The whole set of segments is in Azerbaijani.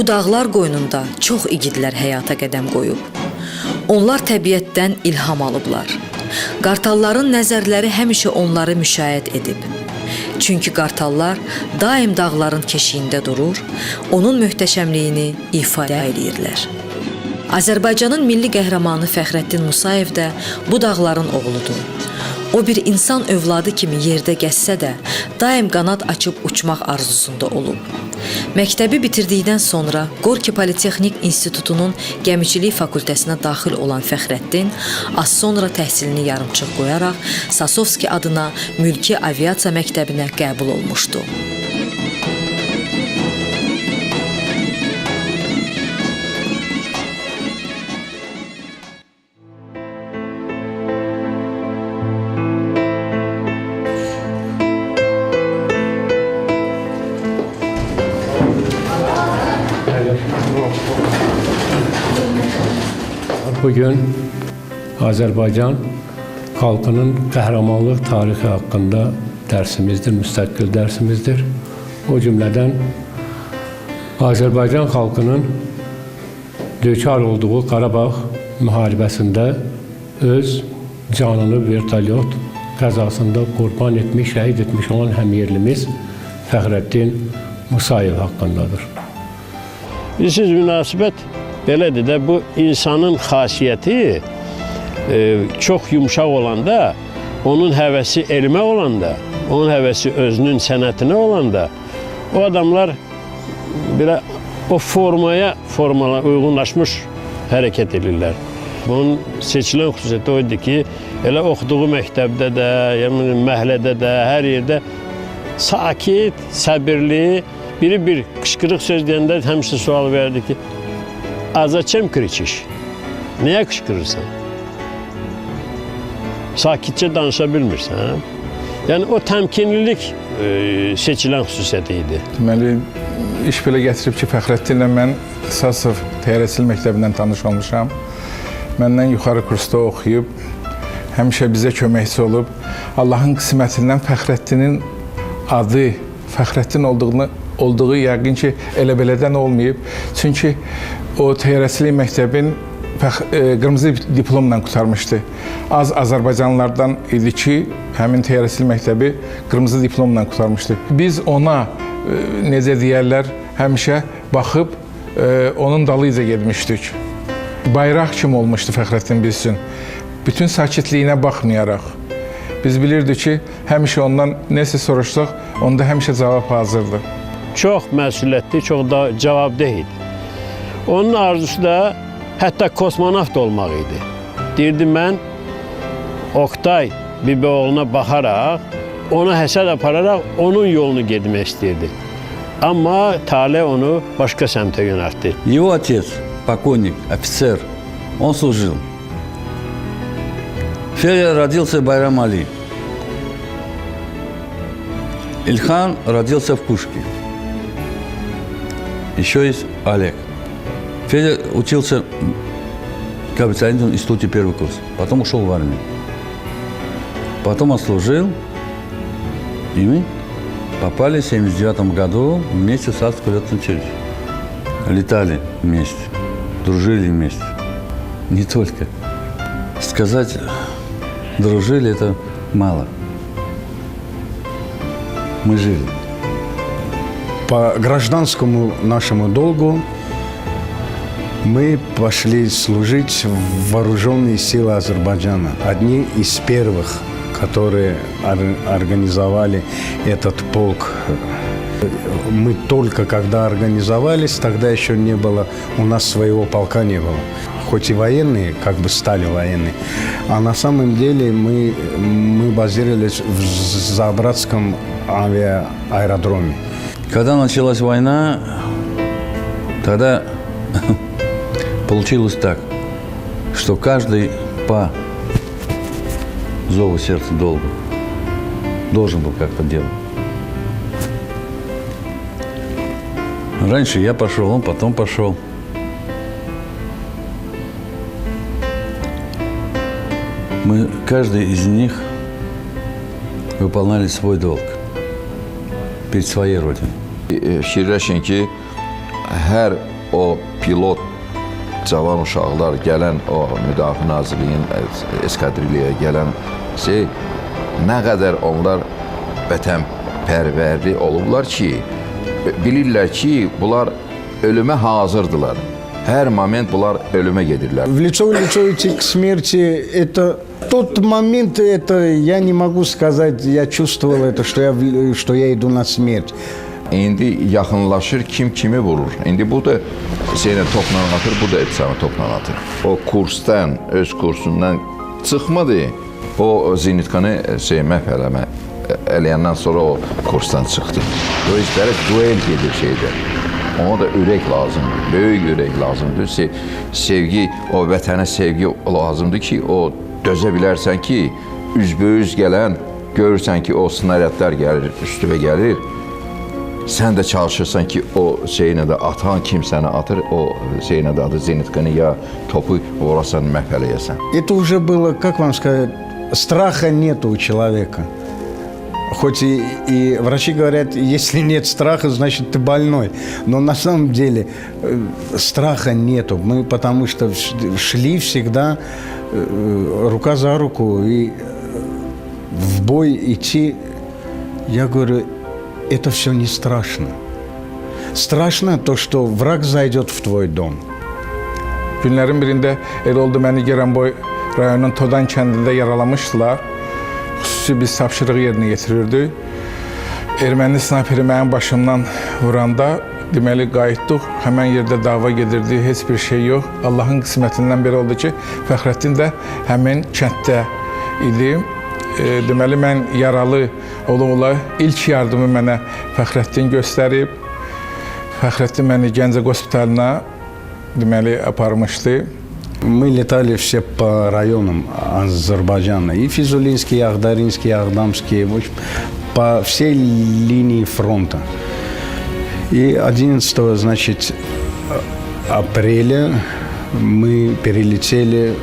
Bu dağlar qoynunda çox igidlər həyata qədəm qoyub. Onlar təbiətdən ilham alıblar. Qartalların nəzərləri həmişə onları müşahidə edib. Çünki qartallar daim dağların keşiyində durur, onun möhtəşəmliyini ifadə edirlər. Azərbaycanın milli qəhrəmanı Fəxrəddin Musayev də bu dağların oğludur. O bir insan övladı kimi yerdə gəzsə də, daim qanad açıb uçmaq arzusunda olub. Məktəbi bitirdikdən sonra Gorki Politexnik İnstitutunun Gəmiçilik fakültəsinə daxil olan Fəxrəddin az sonra təhsilini yarımçıq qoyaraq Sasovski adına Mülki Aviasiya Məktəbinə qəbul olmuşdu. Bugün Azərbaycan xalqının qəhrəmanlıq tarixi haqqında dərsimizdir, müstəqil dərsimizdir. O cümlədən Azərbaycan xalqının düçar olduğu Qarabağ müharibəsində öz canını vertolyot qəzasında qurban etmiş, şəhid etmiş olan həmyerlimiz Fəxrəddin Musayev haqqındadır. Bilirsiniz, münasibət belədir də, bu insanın xasiyyəti çox yumuşaq olanda, onun həvəsi elmə olanda, onun həvəsi özünün sənətinə olanda, o adamlar belə o formaya uyğunlaşmış hərəkət edirlər. Bunun seçilən xüsusiyyəti o idi ki, elə oxuduğu məktəbdə də, məhəllədə də, hər yerdə sakit, səbirli, biri bir qışqırıq söz deyəndə həmişə sual verdi ki, "A zачем кричишь? Niyə qışqırırsan? Sakitcə danışa bilmirsən." Yəni, o təmkinlilik seçilən xüsusiyyəti idi. Deməli, iş belə gətirib ki, Fəxrəddinlə mən Sasov TRSL məktəbindən tanış olmuşam. Məndən yuxarı kursda oxuyub, həmişə bizə köməkçi olub. Allahın qismətindən Fəxrəddinin adı, Fəxrəddin olduğu yəqin ki, elə belədən olmayıb. Çünki o TRSL məktəbin qırmızı diplomla qurtarmışdı. Az Azərbaycanlılardan idi ki, həmin TRSL məktəbi qırmızı diplomla qurtarmışdı. Biz ona, necə deyərlər, həmişə baxıb onun dalıyca getmişdik. Bayraq kimi olmuşdu Fəxrəddin biz üçün. Bütün sakitliyinə baxmayaraq. Biz bilirdik ki, həmişə ondan nəsə soruşsaq, onda həmişə cavab hazırdır. Çox məsuliyyətli, çox da cavabdeh idi. Onun arzusu da hətta kosmonavt olmaq idi. Deyirdi, mən Oktay Bibioğlu'na baxaraq, ona həsəd apararaq onun yolunu getmək istəyirdi. Amma talih onu başqa səmtə yönəltdi. Его отец, покойник, офицер, он служил. Федя родился в Байрам-Али. Ильхан родился в Кушке. Еще есть Олег. Федя учился в авиационном институте первый курс, потом ушел в армию. Потом отслужил, и мы попали в 1979 году вместе в Саратовское летное училище. Летали вместе, дружили вместе. Не только. Сказать дружили — это мало. Мы жили. По гражданскому нашему долгу мы пошли служить в вооруженные силы Азербайджана. Одни из первых, которые организовали этот полк. Мы только когда организовались, тогда еще не было, у нас своего полка не было. Хоть и военные, как бы стали военные, а на самом деле мы базировались в Забратском авиаэродроме. Когда началась война, тогда получилось так, что каждый по зову сердца долга должен был как-то делать. Раньше я пошел, он потом пошел. Каждый из них выполняли свой долг перед своей родиной. Fikirləşin ki, hər o pilot cavan uşaqlar gələn o Müdafiə Nazirliyinin eskadriliyə gələn nə qədər onlar vətənpərvərli olublar ki, bilirlər ki, bunlar ölümə hazırdılar. Hər moment bunlar ölümə gedirlər. В лицо идти к смерти, это тот момент, это я не могу сказать, я чувствовал это, что я иду на смерть. İndi yaxınlaşır, kim kimi vurur. İndi bu da şeylə topla atır, bu da etsamı topla atır. O kursdan, öz kursundan çıxmadı. O zenitkanı məhv eləyəndən sonra o kursdan çıxdı. O istəri duel gedir şeydə. Ona da ürək lazımdır, böyük ürək lazımdır. Sevgi, o vətənə sevgi lazımdır ki, o dözə bilərsən ki, üzböyüz gələn, görürsən ki, o snaryadlar gəlir, üstüvə gəlir. Sən də çalışırsan ki, o şeyinə də atan kim səni atır, o şeyinə də adı zenitkanı ya topu vurasan, məhv eləyəsən. Это уже было, как вам сказать, страха нету у человека. Хоть и врачи говорят, если нет страха, значит ты больной. Но на самом деле страха нету. Мы потому что шли всегда рука за руку. И в бой идти, я говорю, это все не страшно. Страшно то, что враг зайдет в твой дом. Günlərin birində elə oldu, məni Gəranboy rayonunun Todan kəndində yaralamışdılar. Xüsusi biz tapşırığı yerinə yetirirdik. Erməni snayperi mənim başımdan vuranda, deməli, qayıtdıq. Həmən yerdə dava gedirdi, heç bir şey yox. Allahın qismətindən beri oldu ki, Fəxrəddin də həmin kənddə idi. Deməli, mən yaralı olub, ilk yardımı mənə Fəxrəddin göstərib. Fəxrəddin məni Gəncə hospitalına, deməli, aparmışdı. Мы летали все по районам Азербайджана. И Физулинский, и Ахдаринский, и Ахдамский. В общем, по всей линии фронта. И 11, значит, апреля мы перелетели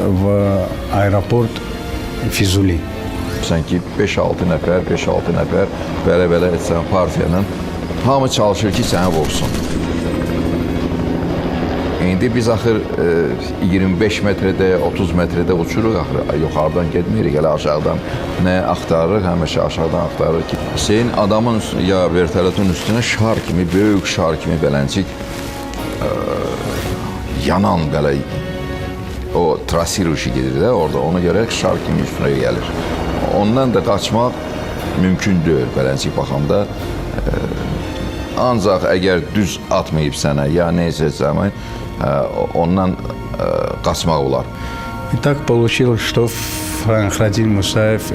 в аэропорт Физули. Sanki 5-6 nəfər belə-belə etsən partiyanın hamı çalışır ki, səni vursun. İndi biz axır 25 metrədə, 30 metrədə uçuruq, axır yuxarıdan getmirik, elə aşağıdan nə axtarırıq, həmişə aşağıdan axtarırıq ki, senin adamın ya vertolyotun üstünə şar kimi, böyük şar kimi beləncik yanan belə o trasir uşu gedir də orada, ona görə şar kimi üstünə gəlir. Ondan da qaçmaq mümkün deyil beləncik baxanda. Ancaq əgər düz atmayıb sənə, ya neysə zaman, ondan qaçmaq olar. И так получилось, что Фахраддин Мусаев,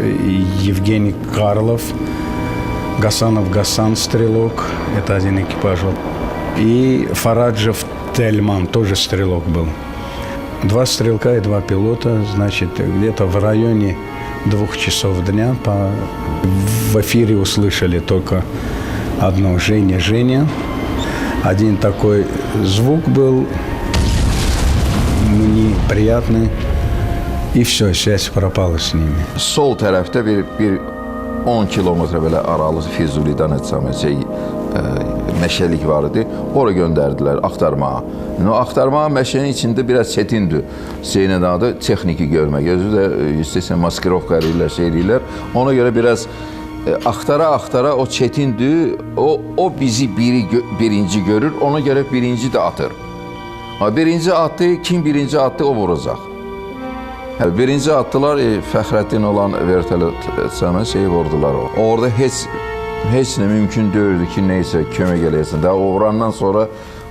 Евгений Карлов, Гасанов Гасан, стрелок, это один экипаж, и Фараджев Тельман, тоже стрелок был. 2 стрелка и 2 пилота, значит, где-то в районе 2 часов дня в эфире услышали только одно «Женя, Женя». Один такой звук был мне приятный, и все, связь пропала с ними. Sol tərəfdə bir 10 kilometre belə aralı Füzulidən meşəlik var idi. Ora göndərdilər axtarmağa. Axtarmağa meşənin içində biraz çətindir. Senin adı texniki görmək. Özü də istəsən maskirovka eləyirlər. Ona görə biraz axtara o çətindir. O bizi birinci görür. Ona görə birinci də atır. Birinci atdı, kim birinci atdı o vuracaq. Birinci atdılar, Fəxrəddin olan vertolyot vurdular o. Orada heç nə mümkün deyildi ki, neysə kömək eləyəsin. Daha o vurandan sonra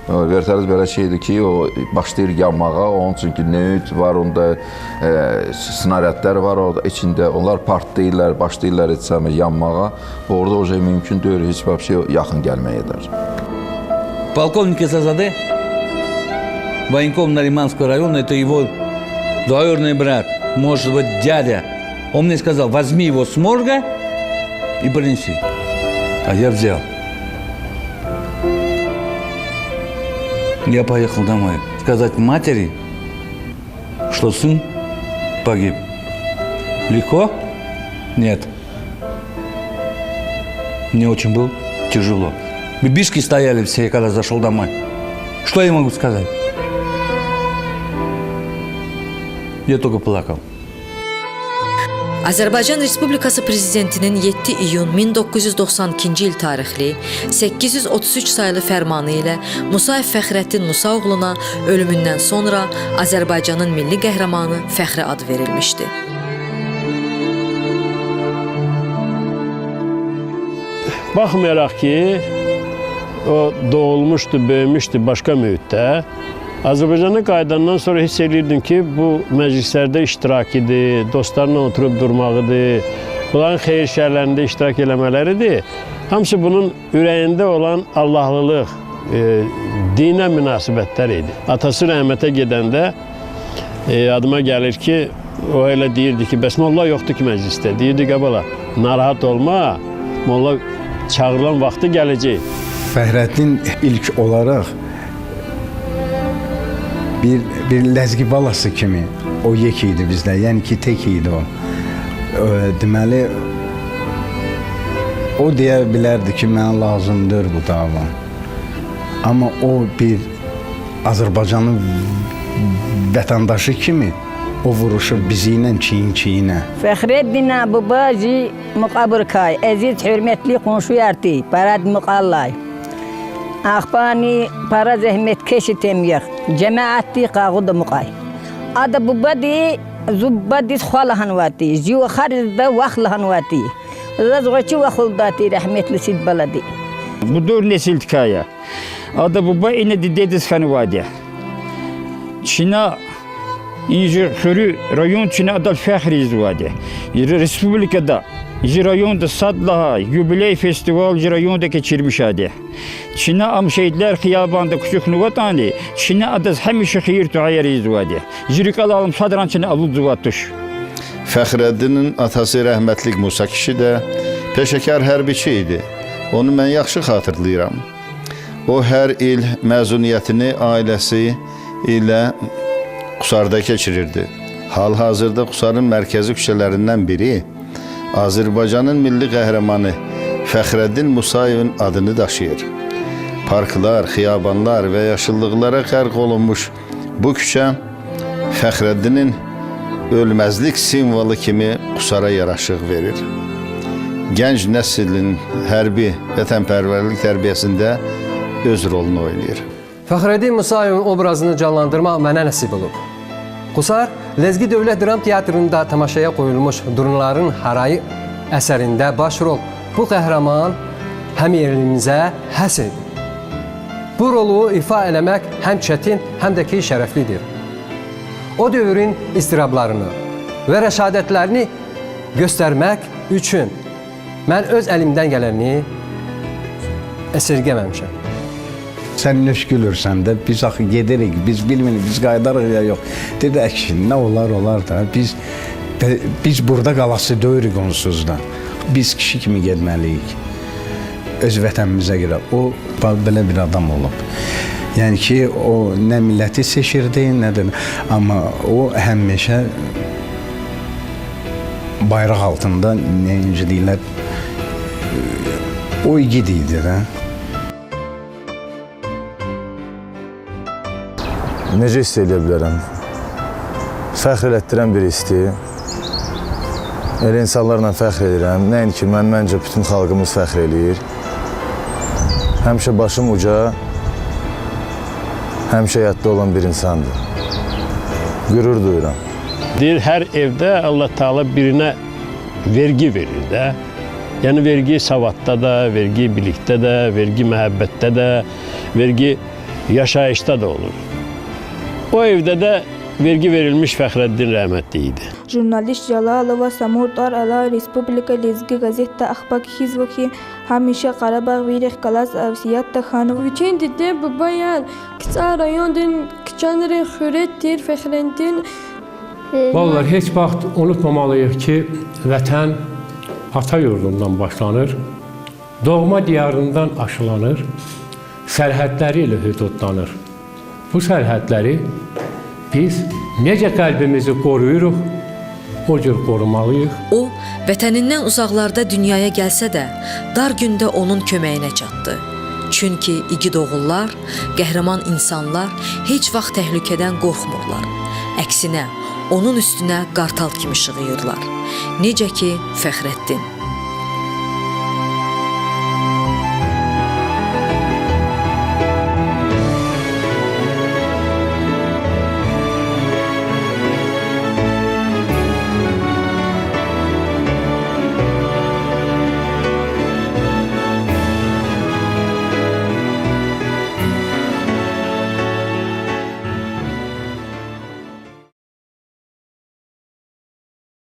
vertolyot belə şeydir ki, o başlayır yanmağa, onun üçün ki, nöyt var, onda snaryadlar var orada içində, onlar partlayırlar, başlayırlar yanmağa. Orada o şey mümkün deyil, heç bir şey yaxın gəlməyədir. Полковник СССР, военком Нариманского района, это его двоюродный брат, может быть, дядя. Он мне сказал, возьми его с морга и принеси. А я взял. Я поехал домой. Сказать матери, что сын погиб. Легко? Нет. Мне очень было тяжело. Бибишки стояли все, когда зашел домой. Что я могу сказать? Я только плакал. Azərbaycan Respublikası Prezidentinin 7 iyun 1992-ci il tarixli 833 sayılı fərmanı ilə Musayev Fəxrəddin Musaoğluna ölümündən sonra Azərbaycanın milli qəhrəmanı fəxri adı verilmişdi. Baxmayaraq ki, o doğulmuşdu, böyümüşdü başqa mühitdə, Azərbaycana qayıdandan sonra hiss edirdim ki, bu məclislərdə iştirak idi, dostlarla oturub durmağıdır, bunların xeyir şərlərində iştirak eləmələridir. Hamısı bunun ürəyində olan Allahlılıq, dinə münasibətlər idi. Atası rəhmətə gedəndə adıma gəlir ki, o elə deyirdi ki, bəs molla yoxdur ki məclisdə. Deyirdi ki, bala, narahat olma, molla çağırılan vaxtı gələcək. Fəxrəddin ilk olaraq bir ləzgi balası kimi o yek idi bizdə, yəni ki, tek idi o. Deməli, o deyə bilərdi ki, mənə lazımdır bu dava. Amma o bir Azərbaycanın vətəndaşı kimi o vuruşu bizi ilə çiyin-çiyinə. Fəxrəddin Əbubazi Müqabırkay, əziz hürmətli qonşuyartı, parad müqallay. Axbani para zəhmət keşit emyək, cəmaətli qağıdı müqay. Adı bubadi, zubbadi xalahan vati, jiv xarizdə vaxlahan vati. Razğaçı vaxıldati rəhmətli sid baladi. Budur nesil hikaye. Adı baba yine dediz hanvadi. Çin'e ince xürü rayon Çin'e adal fəxri izvadi. Respublikada rayonda sadlaha yubiley festival rayonda geçirmiş adı. Çin'e am şehitler xiyabanda küçük nuvatani. Çin'e adız hemişe xeyir tuayar izvadi. Jirikal alım sadran Çin'e alı zuvatış. Fəxrəddinin atası rəhmətlik Musa kişi də peşəkar hərbiçi idi. Onu mən yaxşı xatırlayıram. O hər il məzuniyyətini ailəsi ilə Qusarda keçirirdi. Hal-hazırda Qusarın mərkəzi küçələrindən biri Azərbaycanın milli qəhrəmanı Fəxrəddin Musayevin adını daşıyır. Parklar, xiyabanlar və yaşıllıqlara qərq olunmuş bu küçə Fəxrəddinin ölməzlik simvolu kimi Qusara yaraşıq verir. Gənc nəslin hərbi vətənpərvərlik tərbiyəsində öz rolunu oynayır. Fəxrəddin Musayevin obrazını canlandırmaq mənə nəsib olub. Qusar, Ləzgi Dövlət Dram Teatrında tamaşaya qoyulmuş Durnaların Harayı əsərində baş rol bu qəhrəman həm yerlimizə həs edir. Bu rolu ifa eləmək həm çətin, həm də ki şərəflidir. O dövrün istirablarını və rəşadətlərini göstərmək üçün mən öz əlimdən gələni əsirgəməmişəm. Sən nöş gülürsən də, biz axı gedirik, biz bilmirik, biz qaydarıq ya yox. Dedi, əki, nə olar da, biz burada qalası döyürük onsuz da. Biz kişi kimi getməliyik, öz vətənimizə görə. O, belə bir adam olub. Yəni ki, o nə milləti seçirdi, nə də, amma o həmişə bayraq altında, necə deyirlər, o igid idi də. Necə hiss edə bilərəm? Fəxr elətdirən bir histir. Elə insanlarla fəxr edirəm. Nəinki məncə bütün xalqımız fəxr eləyir. Həmişə başım uca, həmişə yadda olan bir insandır. Qürur duyuram. Deyir, hər evdə Allah Teala birinə vergi verir də. Yəni vergi savadda da, vergi bilikdə də, vergi məhəbbətdə də, vergi yaşayışda da olur. O evdə də vergi verilmiş Fəxrəddin rəhmətli idi. Jurnalist Jalalova Samurdar Ala Respublika Lezgi Gazeta Akhbak Hizvaki Hamisha Qarabağ Virix Kalas Avsiyatta Xanov. Bütün dedi babayan Kısa rayondun Kıçanırın Xürətdir Fəxrəddin. Vallahi heç vaxt unutmamalıyıq ki, vətən ata yurdundan başlanır, doğma diyarından aşılanır, sərhədləri ilə hüdudlanır. Bu sərhədləri biz necə qəlbimizi qoruyuruq, o cür qorumalıyıq. O, vətənindən uzaqlarda dünyaya gəlsə də, dar gündə onun köməyinə çatdı. Çünki igid oğullar, qəhrəman insanlar heç vaxt təhlükədən qorxmurlar. Əksinə, onun üstünə qartal kimi şığıyırlar. Necə ki Fəxrəddin.